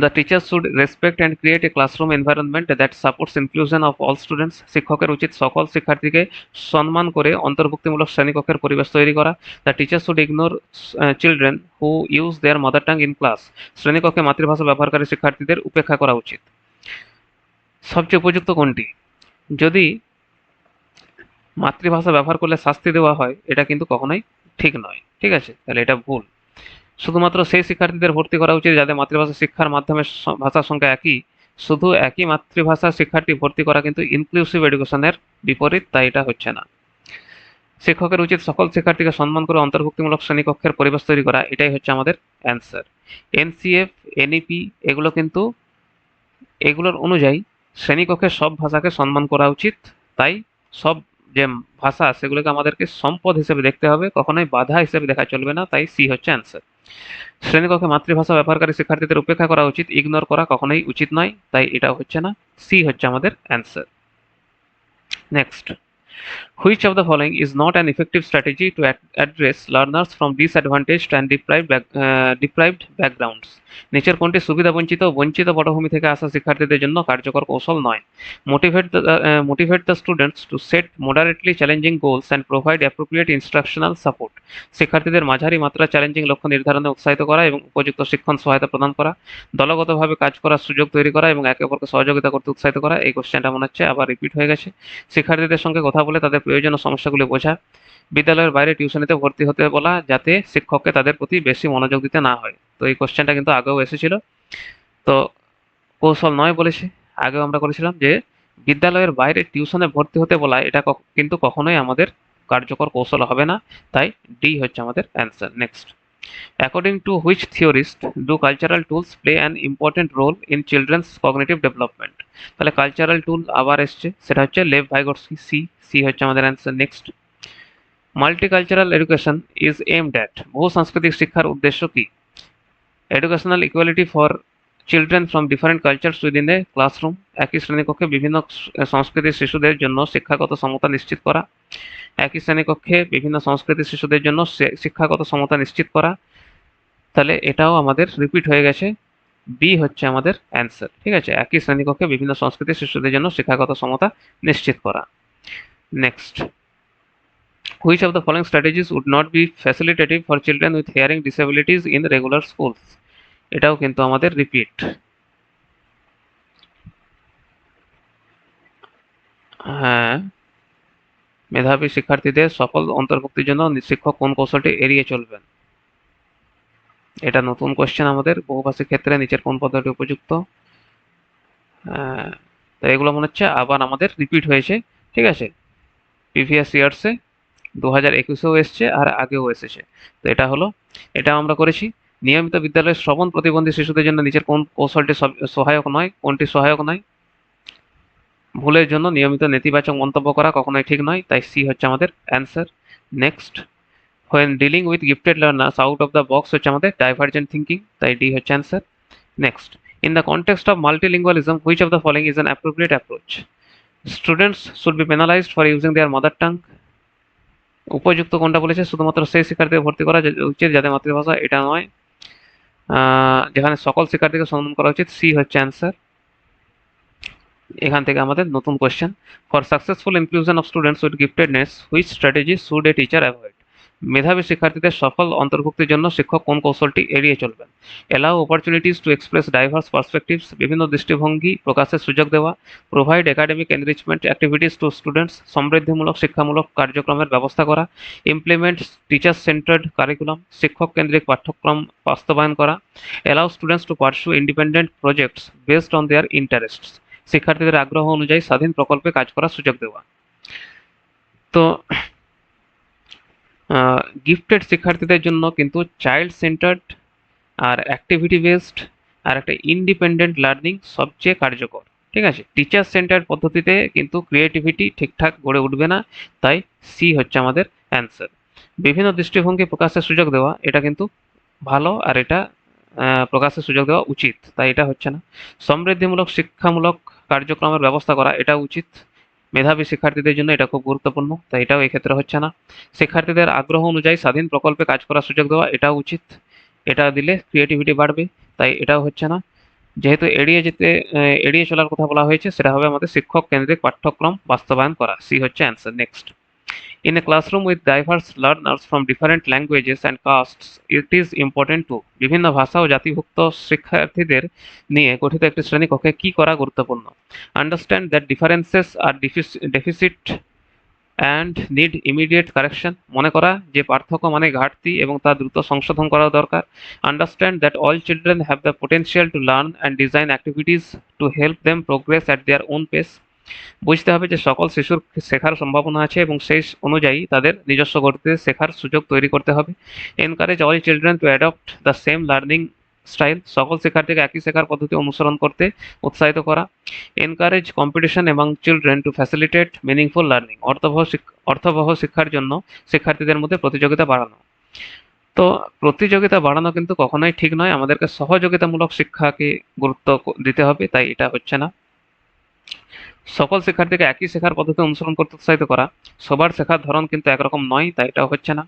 The teacher should respect and create a classroom environment that supports inclusion of all students. শিক্ষকের উচিত সকল শিক্ষার্থীকে সম্মান করে অন্তর্ভুক্তিমূলক শ্রেণীকক্ষের পরিবেশ তৈরি করা। The teacher should ignore children who use their mother tongue in class. শ্রেণীকক্ষে মাতৃভাষা ব্যবহারকারী শিক্ষার্থীদের উপেক্ষা করা উচিত। সবচেয়ে উপযুক্ত কোনটি? যদি মাতৃভাষা ব্যবহার করলে শাস্তি দেওয়া হয়, এটা কিন্তু কখনোই ঠিক নয়। ঠিক আছে, তাহলে এটা ভুল। শুধুমাত্র সেই শিক্ষার্থীদের ভর্তি করা উচিত যাদের মাতৃভাষা শিক্ষার মাধ্যমে ভাষার সংখ্যা একই। শুধু একই মাতৃভাষার শিক্ষার্থী ভর্তি করা কিন্তু ইনক্লুসিভ এডুকেশনের বিপরীত, তাই এটা হচ্ছে না। শিক্ষকের উচিত সকল শিক্ষার্থীকে সম্মান করে অন্তর্ভুক্তিমূলক শ্রেণীকক্ষের পরিবেশ তৈরি করা, এটাই হচ্ছে আমাদের অ্যান্সার। এনসিএফ, এনইপি এগুলো কিন্তু এগুলোর অনুযায়ী শ্রেণীকক্ষের সব ভাষাকে সম্মান করা উচিত। তাই সব যে ভাষা সেগুলোকে আমাদেরকে সম্পদ হিসেবে দেখতে হবে, কখনোই বাধা হিসেবে দেখা চলবে না। তাই সি হচ্ছে অ্যান্সার। শ্রেণীকক্ষে মাতৃভাষা ব্যবহারকারী শিক্ষার্থীদের উপেক্ষা করা উচিত, ইগনোর করা কখনোই উচিত নয়। তাই এটা হচ্ছে না, সি হচ্ছে আমাদের answer. Next, which of the following is not an effective strategy to address learners from disadvantaged and deprived backgrounds? নিচের কোনটি সুবিধাবঞ্চিত ও বঞ্চিত পটভূমি থেকে আসা শিক্ষার্থীদের জন্য কার্যকর কৌশল নয়? Motivate the students to set moderately challenging goals and provide appropriate instructional support. শিক্ষার্থীদের মাঝারি মাত্রা চ্যালেঞ্জিং লক্ষ্য নির্ধারণে উৎসাহিত করা এবং উপযুক্ত শিক্ষণ সহায়তা প্রদান করা। দলগতভাবে কাজ করার সুযোগ তৈরি করা এবং একে অপরকে সহযোগিতা করতে উৎসাহিত করা। এই কোশ্চেনটা মনে হচ্ছে আবার রিপিট হয়ে গেছে। শিক্ষার্থীদের সঙ্গে কথা বলে তাদের প্রয়োজন ও সমস্যাগুলি বোঝা। বিদ্যালয়ের বাইরে টিউশনিতে ভর্তি হতে বলা, যাতে শিক্ষককে তাদের প্রতি বেশি মনোযোগ দিতে না হয়। তো এই কোশ্চেনটা কিন্তু আগেও এসেছিল। তো কৌশল নয় বলেছে। আগেও আমরা করেছিলাম যে বিদ্যালয়ের বাইরে টিউশনে ভর্তি হতে বলা, এটা কিন্তু কখনোই আমাদের কার্যকর কৌশল হবে না। তাই ডি হচ্ছে আমাদের answer. Next, according to which theorist do cultural tools play an important role in children's cognitive development? তাহলে কালচারাল টুল আবার এসছে, সেটা হচ্ছে লেভ ভাইগটস্কি। সি, সি হচ্ছে আমাদের answer. Next, multicultural education is aimed at, বহু সাংস্কৃতিক শিক্ষার উদ্দেশ্য কি? Educational equality for children from different cultures within a classroom, একই শ্রেণীকক্ষে বিভিন্ন সংস্কৃতির শিশুদের জন্য শিক্ষাগত সমতা নিশ্চিত করা। একই শ্রেণীকক্ষে বিভিন্ন সংস্কৃতির শিশুদের জন্য শিক্ষাগত সমতা নিশ্চিত করা। তাহলে এটাও আমাদের রিপিট হয়ে গেছে, বি হচ্ছে আমাদের অ্যান্সার। ঠিক আছে, একই শ্রেণীকক্ষে বিভিন্ন সংস্কৃতির শিশুদের জন্য শিক্ষাগত সমতা নিশ্চিত করা। Next, which of the following strategies would not be facilitative for children with hearing disabilities in regular schools? এটাও কিন্তু আমাদের রিপিট। হ্যাঁ, মেধাবী শিক্ষার্থীদের সফল অন্তর্ভুক্তির জন্য শিক্ষক কোন কৌশলটি এড়িয়ে চলবেন? এটা নতুন কোশ্চেন আমাদের। বহুভাষিক ক্ষেত্রে নিচের কোন পদ্ধতি উপযুক্ত? তো এগুলো মনে হচ্ছে আবার আমাদের রিপিট হয়েছে। ঠিক আছে, প্রিভিয়াস ইয়ার্সে 2021-এও এসছে আর আগেও এসেছে। তো এটা হলো, এটা আমরা করেছি। নিয়মিত বিদ্যালয়ে শ্রবণ প্রতিবন্ধী শিশুদের জন্য নিচের কোন কৌশলটি সহায়ক নয়? কোনটি সহায়ক নয়? ভুলের জন্য নিয়মিত নেতিবাচক মন্তব্য করা কখনোই ঠিক নয়। তাই সি হচ্ছে আমাদের answer. Next, when dealing with gifted learners out of the box হচ্ছে আমাদের divergent thinking। তাই ডি হচ্ছে answer. Next, in the context of multilingualism, which of the following is an appropriate approach? Students should be penalized for using their mother tongue। উপযুক্ত কোনটা বলেছে? শুধুমাত্র সেই শিক্ষার্থীকে ভর্তি করা উচিত যাদের মাতৃভাষা এটা নয়, যেখানে সকল শিক্ষার্থীকে সম্মান করা উচিত। সি হচ্ছে অ্যান্সার। এখান থেকে আমাদের নতুন question, for successful inclusion of students with giftedness which strategy should a teacher avoid? মেধাবী শিক্ষার্থীদের সফল অন্তর্ভুক্তির জন্য শিক্ষক কোন কৌশলটি এড়িয়ে চলবেন? Allow opportunities to express diverse perspectives, বিভিন্ন দৃষ্টিভঙ্গি প্রকাশের সুযোগ দেওয়া। Provide academic enrichment activities to students, সমৃদ্ধিমূলক শিক্ষামূলক কার্যক্রমের ব্যবস্থা করা। ইমপ্লিমেন্ট টিচার সেন্টার্ড কারিকুলাম, শিক্ষক কেন্দ্রিক পাঠ্যক্রম বাস্তবায়ন করা। Allow students to pursue independent projects based on their interests, শিক্ষার্থীদের আগ্রহ অনুযায়ী স্বাধীন প্রকল্পে কাজ করার সুযোগ দেওয়া। তো গিফটেড শিক্ষার্থীদের জন্য কিন্তু চাইল্ড সেন্টার্ড আর অ্যাক্টিভিটি বেসড আর একটা ইন্ডিপেন্ডেন্ট লার্নিং সবচেয়ে কার্যকর। ঠিক আছে, টিচার সেন্টার্ড পদ্ধতিতে কিন্তু ক্রিয়েটিভিটি ঠিকঠাক গড়ে উঠবে না। তাই সি হচ্ছে আমাদের অ্যান্সার। বিভিন্ন দৃষ্টিভঙ্গি প্রকাশের সুযোগ দেওয়া, এটা কিন্তু ভালো আর এটা প্রকাশের সুযোগ দেওয়া উচিত। তাই এটা হচ্ছে না। সমৃদ্ধিমূলক শিক্ষামূলক কার্যক্রমের ব্যবস্থা করা, এটা উচিত। মেধাবী শিক্ষার্থীদের জন্য এটা খুব গুরুত্বপূর্ণ, তাই এটাও এই ক্ষেত্রে হচ্ছে না। শিক্ষার্থীদের আগ্রহ অনুযায়ী স্বাধীন প্রকল্পে কাজ করার সুযোগ দেওয়া, এটাও উচিত। এটা দিলে ক্রিয়েটিভিটি বাড়বে, তাই এটাও হচ্ছে না। যেহেতু এড়িয়ে চলার কথা বলা হয়েছে, সেটা হবে আমাদের শিক্ষক কেন্দ্রিক পাঠ্যক্রম বাস্তবায়ন করা। সি হচ্ছে answer. Next, in a classroom with diverse learners from different languages and castes, it is important to বিভিন্ন ভাষা ও জাতিভুক্ত শিক্ষার্থীদের নিয়ে গঠিত একটি শ্রেণীকক্ষে কি করা গুরুত্বপূর্ণ? Understand that differences are deficit and need immediate correction, মনে করা যে পার্থক্য মানে ঘাটতি এবং তা দ্রুত সংশোধন করা দরকার। Understand that all children have the potential to learn and design activities to help them progress at their own pace, বুঝতে হবে যে সকল শিশুর শেখার সম্ভাবনা আছে এবং সেই অনুযায়ী তাদের নিজস্ব গতিতে শেখার সুযোগ তৈরি করতে হবে। Encourage all children to adopt the same learning style, সকল শিক্ষার্থীকে একই শেখার পদ্ধতি অনুসরণ করতে উৎসাহিত করা। Encourage competition among children to facilitate meaningful learning, অর্থবহ শিক্ষার জন্য শিক্ষার্থীদের মধ্যে প্রতিযোগিতা বাড়ানো। তো প্রতিযোগিতা বাড়ানো কিন্তু কখনোই ঠিক নয়, আমাদেরকে সহযোগিতামূলক শিক্ষাকে গুরুত্ব দিতে হবে, তাই এটা হচ্ছে না। সকল শিক্ষার্থীকে একই শেখার পদ্ধতি অনুসরণ করতে উৎসাহিত করা, সবার শেখার ধরন কিন্তু একরকম নয়, তাই এটাও হচ্ছে না।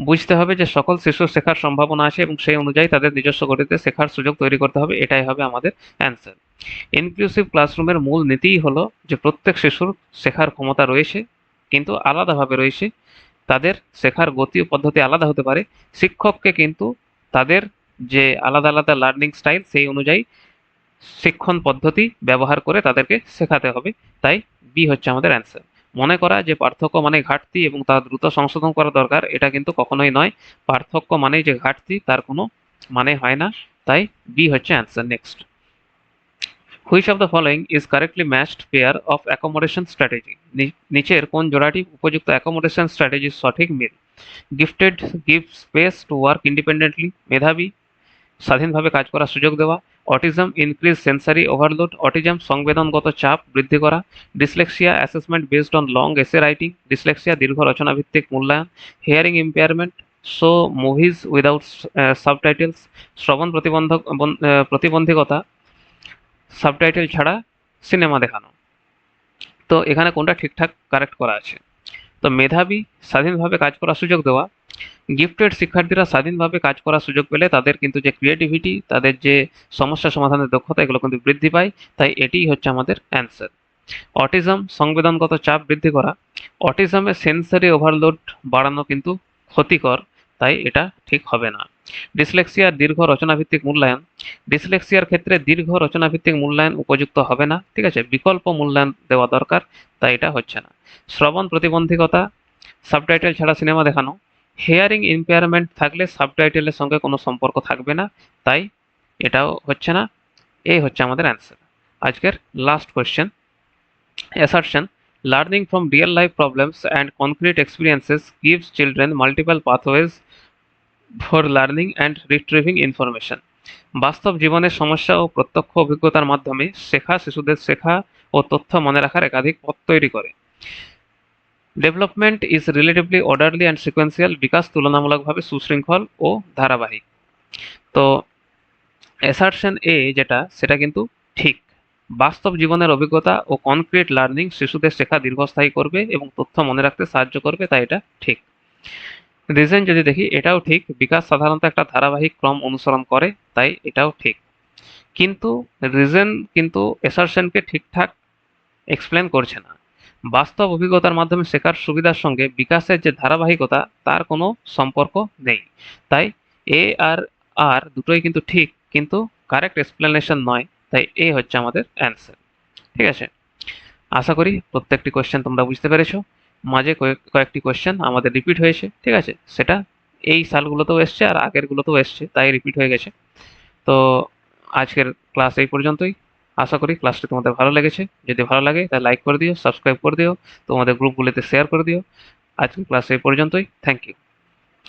বুঝতে হবে যে সকল শিশুর শেখার সম্ভাবনা আছে এবং সেই অনুযায়ী তাদের নিজস্ব গতিতে শেখার সুযোগ তৈরি করতে হবে, এটাই হবে আমাদের অ্যান্সার। ইনক্লুসিভ ক্লাসরুমের মূল নীতিই হলো যে প্রত্যেক শিশুর শেখার ক্ষমতা রয়েছে, কিন্তু আলাদাভাবে রয়েছে, তাদের শেখার গতি ও পদ্ধতি আলাদা হতে পারে। শিক্ষককে কিন্তু তাদের যে আলাদা আলাদা লার্নিং স্টাইল সেই অনুযায়ী শিক্ষণ পদ্ধতি ব্যবহার করে তাদেরকে শেখাতে হবে, তাই বি হচ্ছে আমাদের অ্যান্সার। মনে করা যে পার্থক্য মানে ঘাটতি এবং তা দ্রুত সংশোধন করা দরকার, এটা কিন্তু কখনোই নয়। পার্থক্য মানেই যে ঘাটতি, তার কোনো মানে হয় না, তাই বি হচ্ছে answer. Next, which of the following is correctly matched pair of accommodation strategy, নিচের কোন জোড়াটি উপযুক্ত অ্যাকোমোডেশন স্ট্র্যাটেজির সঠিক মিল? Gifted give space to work independently, মেধাবী স্বাধীনভাবে কাজ করার সুযোগ দেওয়া। Autism increase sensory overload, autism সংবেদনগত চাপ বৃদ্ধি করা। Dyslexia assessment based on long essay writing, dyslexia দীর্ঘ রচনা ভিত্তিক মূল্যায়ন। Hearing impairment, show movies without subtitles, শ্রবণ প্রতিবন্ধকতা সাবটাইটেল ছাড়া সিনেমা দেখানো। তো এখানে কোনটা ঠিকঠাক কারেক্ট করা আছে? তো মেধাবী স্বাধীনভাবে কাজ করার সুযোগ দেওয়া। গিফটেড শিক্ষার্থীরা স্বাধীনভাবে কাজ করার সুযোগ পেলে তাদের কিন্তু যে ক্রিয়েটিভিটি, তাদের যে সমস্যা সমাধানের দক্ষতা, এগুলো কিন্তু বৃদ্ধি পায়, তাই এটিই হচ্ছে আমাদের অ্যান্সার। অটিজম সংবেদনগত চাপ বৃদ্ধি করা, অটিজমে সেন্সরি ওভারলোড বাড়ানো কিন্তু ক্ষতিকর, তাই এটা ঠিক হবে না। ডিসলেক্সিয়ার দীর্ঘ রচনাভিত্তিক মূল্যায়ন, ডিসলেক্সিয়ার ক্ষেত্রে দীর্ঘ রচনাভিত্তিক মূল্যায়ন উপযুক্ত হবে না, ঠিক আছে, বিকল্প মূল্যায়ন দেওয়া দরকার, তাই এটা হচ্ছে না। শ্রবণ প্রতিবন্ধকতা সাবটাইটেল ছাড়া সিনেমা দেখানো, হেয়ারিং ইম্পেয়ারমেন্ট থাকলে সাবটাইটেলের সঙ্গে কোনো সম্পর্ক থাকবে না, তাই এটাও হচ্ছে না। এই হচ্ছে আমাদের অ্যান্সার। আজকের last question, assertion, learning from real life problems and concrete experiences gives children multiple pathways for learning and retrieving information, বাস্তব জীবনের সমস্যা ও প্রত্যক্ষ অভিজ্ঞতার মাধ্যমে শেখা শিশুদের শেখা ও তথ্য মনে রাখার একাধিক পথ তৈরি করে। Development is relatively orderly and sequential, বিকাশ তুলনামূলকভাবে সুশৃঙ্খল ও ধারাবাহিক। তো অ্যাসারশন এ যেটা, সেটা কিন্তু ঠিক। বাস্তব জীবনের অভিজ্ঞতা ও কনক্রিট লার্নিং শিশুদের শেখা দীর্ঘস্থায়ী করবে এবং তথ্য মনে রাখতে সাহায্য করবে, তাই এটা ঠিক। রিজন যদি দেখি, এটাও ঠিক, বিকাশ সাধারণত একটা ধারাবাহিক ক্রম অনুসরণ করে, তাই এটাও ঠিক। কিন্তু রিজন কিন্তু অ্যাসারশনকে ঠিকঠাক এক্সপ্লেন করছে না। বাস্তব অভিজ্ঞতার মাধ্যমে শেখার সুবিধার সঙ্গে বিকাশের যে ধারাবাহিকতা, তার কোনো সম্পর্ক নেই, তাই এ আর আর দুটোই কিন্তু ঠিক, কিন্তু কারেক্ট এক্সপ্লেনেশন নয়, তাই এ হচ্ছে আমাদের অ্যান্সার। ঠিক আছে, আশা করি প্রত্যেকটি কোয়েশ্চেন তোমরা বুঝতে পেরেছো। মাঝে কয়েকটি কোয়েশ্চেন আমাদের রিপিট হয়েছে, ঠিক আছে, সেটা এই সালগুলোতেও এসছে আর আগেরগুলোতেও এসছে, তাই রিপিট হয়ে গেছে। তো আজকের ক্লাস এই পর্যন্তই। আশা করি ক্লাসটি তোমাদের ভালো লেগেছে। যদি ভালো লাগে তাহলে লাইক করে দিও, সাবস্ক্রাইব করে দিও, তোমাদের গ্রুপগুলিতে শেয়ার করে দিও। আজকের ক্লাস এই পর্যন্তই। Thank you.